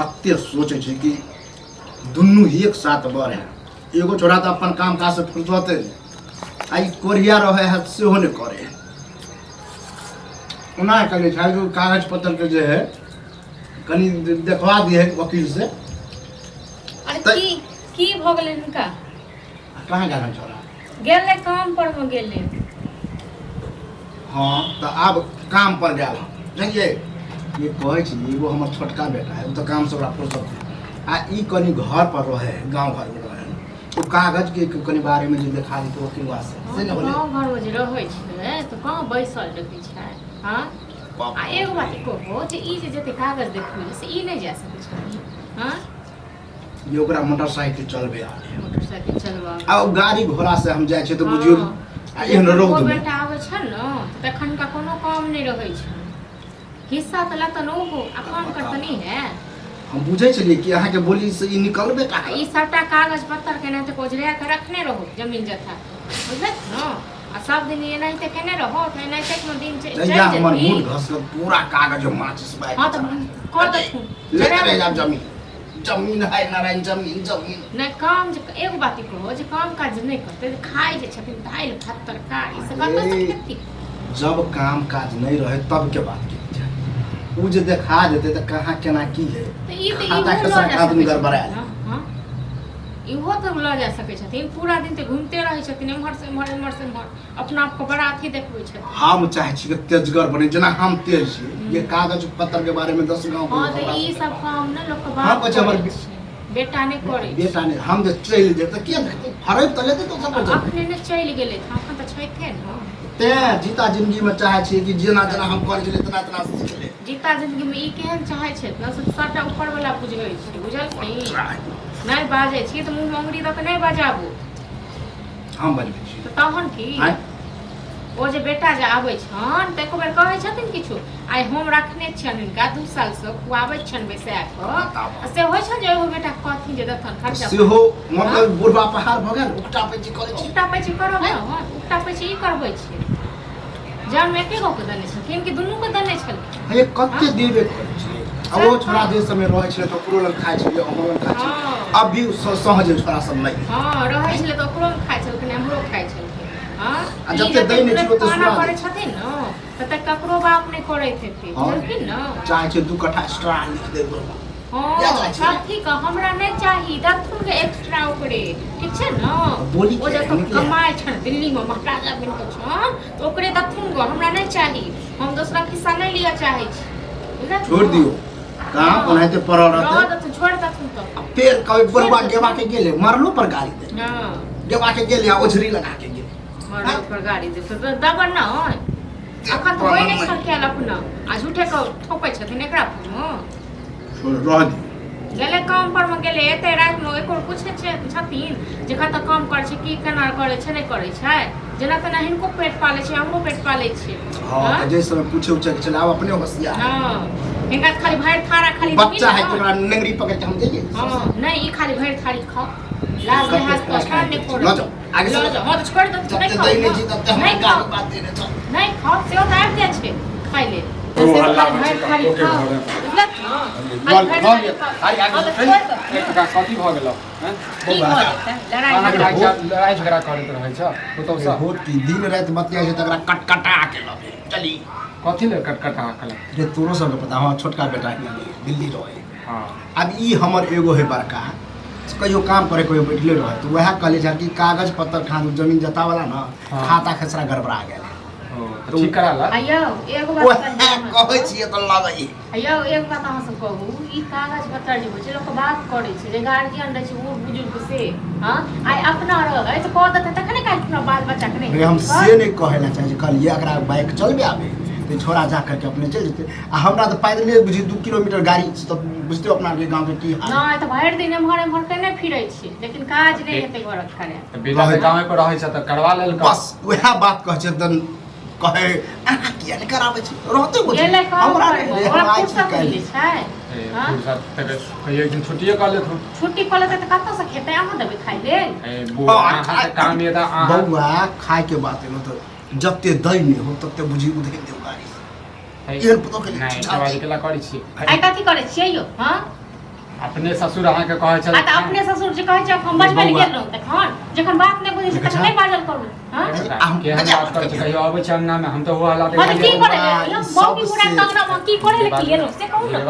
अत्य सोचे छे कि दुनू एक साथ बढ़े। एगो छोड़ा तो अपन काम काज से फुर्सते आई कोरिया रहे है सेहो नहीं करे। उना कहे छै कि कागज पत्र के जे है कनी देखवा दिए वकील से। अरे की भ गेलै हुनका? कहाँ गेल छोड़ा? गेलै काम पर में गेलै। हाँ तो अब काम पर गेल देखिए ये कहे छी एगो हमर छोटका बेटा है तो काम से बड़ा फुर्सत आ ई कनी घर पर रहे गांव घर में रहे तो कागज के कनी बारे में जे देखा दी तो वकील वास्ते से न बोले गांव घर में जे रहै छै तो कहाँ बैसल रखै छै। हां आ एगो बात कहो जे ई जे जते कागज देखबै से ई नहीं जा सकै छै। हां ये ओकरा मोटरसाइकिल चलबे आले मोटरसाइकिल चलबा आ गाड़ी घोड़ा से हम जाय छै तो बुझियो आ एहन रौद में बेटा आबै छै न तखन का कोनो काम नहीं रहै छै। हिस्सा त लत न हो आ काम करत नहीं है। हम बुझे छलिए कि अहाँ के बोली से ई निकलबे का ई सबटा कागज पत्तर के नहीं तो कोजरिया के रखने रहो जमीन जथा बुझले न आ सब दिन ये नहीं ते केने रहो तो नहीं तक में दिन चल या हमर मूड घस के पूरा कागज माचिस बाय। हां तो कर दथु लेते रह जा जमीन जमीन है नारायण जमीन जमीन नहीं काम जे एगो बात कहो जे काम काज नहीं करते खाई जे छथिन दाल भात तरकारी से कत से खेती। जब काम काज नहीं रहे तब के बात की उ जे देखा देते त कहां केना की है तो ई तो खाता के साथ आदमी गड़बड़ायल। हां इहो तो ल जा सके छथिन पूरा दिन ते घूमते रहे छथिन इमहर से इमहर अपना आप को बड़ा अथी देखबै छथिन। हम चाहे छी कि तेजगर बने जना हम तेज छी ये कागज पत्र के बारे में 10 गांव हां तो ई सब काम न लोग के बात हां बच्चा हमर बेटा ने करे बेटा ने हम जे चल जे त के हरब त लेते तो सब अखने ने चल गेले अखन त छैथे न ते जीता जिंदगी में चाहे छी कि जेना जेना हम कर गेले तना तना सीख ले। जीता जिंदगी में ई केहन चाहे छै न सबटा ऊपर वाला बुझै छै बुझल छी नहीं बाजे छी तो मुंह मंगरी द के नहीं बजाबू हम बजबै छी तो तहन की ओ जे बेटा जे आबै छन त एको बेर कहै छथिन किछु आइ हम रखने छियन इनका 2 साल से खुआबै छन बैसा के से होय छै जे ओ बेटा कथि जे दथन खर्चा सेहो मतलब बुढ़वा पहाड़ भ गेल उकटा पे जी करे छी उकटा पे जी करो न उकटा पे जी करबै छी जान में एके गो के दने छथिन कि दुनू के दने छल हे कत्ते देबे करे छी अब वो छोड़ा देश में रहे छले तो ओकरो लग खाइ छले हमरो लग खाइ छले अब भी सहज छोड़ा सब नहीं हां रहे छले तो ओकरो लग खाइ छलखिन हमरो खाइ छलखिन। हां आ जब ते दै नै छी ओते सुना करे छथिन न त ककरो बाप नै करैत हेतै बुझलिन न चाहे छै 2 कट्ठा एक्स्ट्रा लिख दे दो। हां साथी का हमरा नै चाही दथुन के एक्स्ट्रा ओकरे ठीक छै न बोली ओ जे कमाय छन दिल्ली में महाराजा बन के छन तो ओकरे दथुन गो हमरा नै चाही हम दूसरा किस्सा नै लिया चाहे छी छोड़ दियो कहां ओनाते पड़ रहते तो छोड़ दथुन तो फिर कभी बुढ़वा गेवा के गेले मरलो पर गाड़ी दे हां गेवा के गेले ओझरी लगा के गेले मरलो पर गाड़ी दे तो दबन न होय अखन तो होय नै सकेल अपना आ झूठे को ठोकै छथिन एकरा पर छोड़ रह दी गेले काम पर में गेले एते रात में एको पूछे छथिन जे कत काम करे छै की केना करे छै नै करे छै जेना तना हिनको पेट पाले छै हमरो पेट पाले छै। हां जे समय पूछे उछे के चलाओ अपने होशियार हां हिनका खाली भैर थारा खाली बच्चा है तोरा नेंगरी पकड़ के हम देगे हां नै ई खाली भैर थारी खाओ लाज लिहाज पर ठान नै पड़ो ल जाओ आगे ल जाओ हां तो छोड़ दे नहीं खाओ नहीं जी तब हम गाली बात दे रहे नहीं खाओ से तो आब जाय छै खाइ ले ओ हल्ला भैर खाली खाओ बुझलक न एकटा कथी भ गेल हैं लड़ाई झगड़ा करैत रहै छ तो सब बहुत दिन रात बतिया छै तकरा कटकटा के लबे चली कथी ले कटकटा कल रे तोरो सब के पता हां छोटका बेटा है दिल्ली रहे हां अब ई हमर एगो है बड़का कहियो काम करे कोई बैठले रहे तो वह कहले छ कि कागज पत्र खान जमीन जता वाला ना खाता खसरा गड़बड़ा गेल तो ठीक करा ला आयो एगो ओह बात कहै छिए त लगई आयो एक बात अहाँ सब कहू ई कागज पत्तर जे होइ छै लोक बात करै छै जे गार्जियन रहै छै ओ बुजुर्ग से हां आइ अपना रहै तऽ कह देतै तखने काल अपना बाल बच्चा के नहीं हम से नहीं कहला चाहे कहलिए एकरा बाइक चलबे आबे तो छोड़ा जा करके अपने चल जेते आ हमरा तो पैदले बुझी 2 किलोमीटर गाड़ी से तो बुझते अपना के गांव के की हाल नहीं तो भर दिन एम्हर केने फिरै छी लेकिन काज नहीं हेतै घरक करे तो बेटा के गांव पर रहै छ त करवा लेल बस वह बात कह छै तन कहे अहाँ किया नहीं कराबै छी रहते बुझी गेले काम हमरा करे हम ओकरा आइ छी फुर्सत काल्हि मिलै छै हां फुर्सत तक कहियो एक दिन छुट्टिए कर ले तू छुट्टी कऽ लेतै तऽ कतऽ से खेतै अहाँ देबै खाइ लेल ए बुआ हां से काम ये त बउआ खाए के बात है न तो जबते दई नहीं हो तबते बुझी उधे देव गाड़ी एहन पतो के नहीं दवाई केला करै छी आइ कथी करै छियै यौ हां अपने ससुर अहाँके कहै छल आ त अपने ससुर जे कहै छै हम बजबै गेल रहौ तखन जखन बात नै बुझै छै तखन नै बाजल करू हां केहन बात करै छै कहियो अबै छै अंगना में हम तो वो हालात हम की करे ले मौगी बुढ़ा तंगना में की करे ले की एलो से कहू ना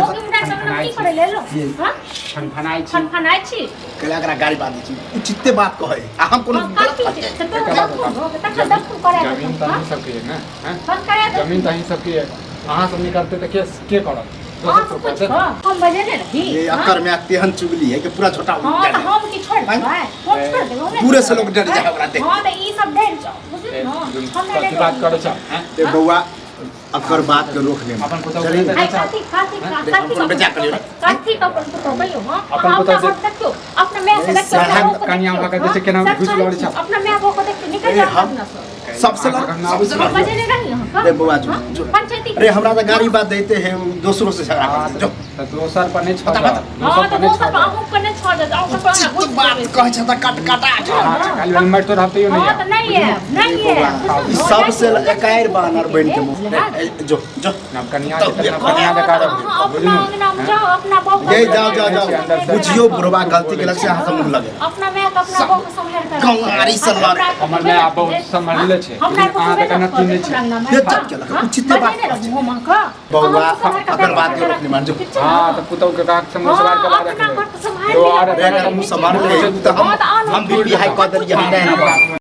मौगी बुढ़ा तंगना में की करे ले एलो हां फनफनाई छी कला करा गाड़ी बांध दी उचिते बात कहे आ हम कोनो गलत बात से तो दखू करे जमीन तो ही सबके है ना हैं? फोन करे जमीन तो ही सबके है अहाँ सब निकलते तो के करत हम बजे ने रही ये अकर में तेहन चुगली है कि पूरा छोटा हां त हम की छोड़ भाई फोन छोड़ देबो ने पूरे से लोग डर जाए हमरा देख हां त ई सब डर जाओ बुझियो ना हम कथी बात करै छ हैं? ते बउआ अकर बात के रोक ले अपन पुतौ चली के अपन बेचा करियो काठी का अपन पुतौ भयो हां अपन पुतौ अपना देखियो अपना मैं से देखियो कन्या भा के देखे केना घुस लड़ छ अपना मैं को देखियो निकल जा अपना सबसे सबसे बजे ने रही हां रे बउआ जो पंचायती अरे हमरा तो गाड़ी बात देते हैं दूसरों से झगड़ा करते जो तो दोसर पर नहीं छोड़ बता। हां त वो सब हम को ने छोड़ दे आओ सब ना उचित बात कहे छ त कट काटा खाली हेलमेट तो रहते ही नहीं हां त नहीं है ई सबसे एकायर बानर बन के मुंह जो जो अब कन्या के तरफ कन्या लगा दो अपना अंगना में जाओ अपना बहू ये जाओ बुझियो बुढ़वा गलती के लक्ष्य हाथ मुंह लगे अपना मैं अपना बहू को संभाल कर कौआरी सलवार हमर में आप बहुत संभाल ले छे अहाँ त कना तीन छे ये चट के लगा उचित बात बउआ अकर बात के रोक नहीं मान जो हां तो पुतौ के काक से मुसवार के बाद रखे संभाल रेगर मुंह संभाल ले तो हम भी बिहाई कह दरिए हम नहीं